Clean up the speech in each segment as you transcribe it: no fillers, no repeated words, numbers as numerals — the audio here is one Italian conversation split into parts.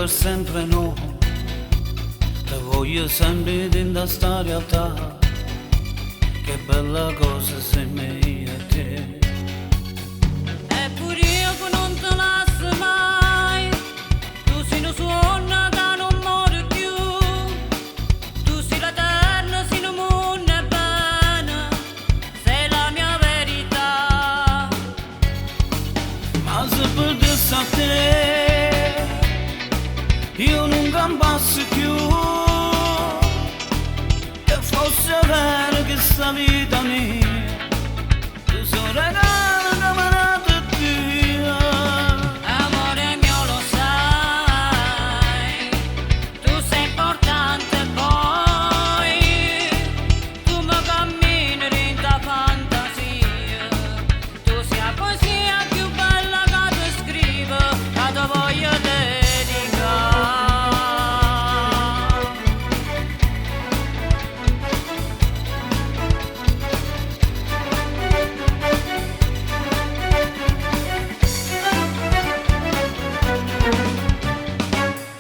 per sempre no, te voglio sempre dentro sta realtà, che bella cosa sei me e te. Eppure io che non te lascio mai, tu sei una suona che non muore più, tu sei l'eterna, sei un mondo e bene, sei la mia verità. Ma se perdessi a te, io non campassi più, che fosse vero che sta vita mia, tu sei regalo che mi ha dato Dio. Amore mio lo sai, tu sei importante poi, tu mi cammini in ta fantasia, tu sei la poesia più bella che tu scrivo, che ti voglio dedicare.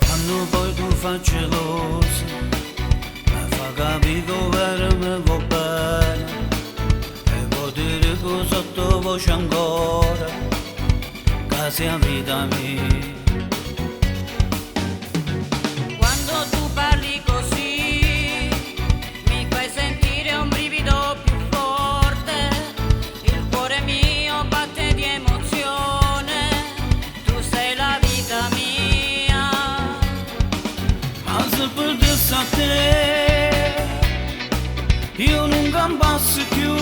Quando poi tu fai gelosa, mi fa capire che vero mi va bene, e vuol dire che sottovoce ancora, che sia vita mia. Quando tu parli così, mi fai sentire un brivido più forte, il cuore mio batte di emozione, tu sei la vita mia. Ma se perdessi a te, io non campassi più,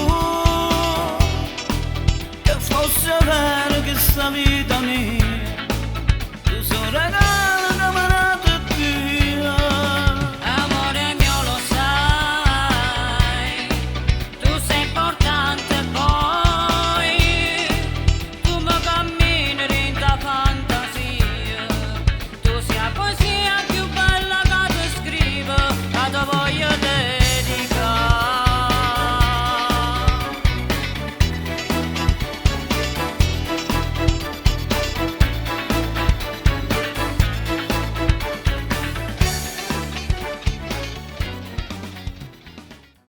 che fosse vero che sta vita mia,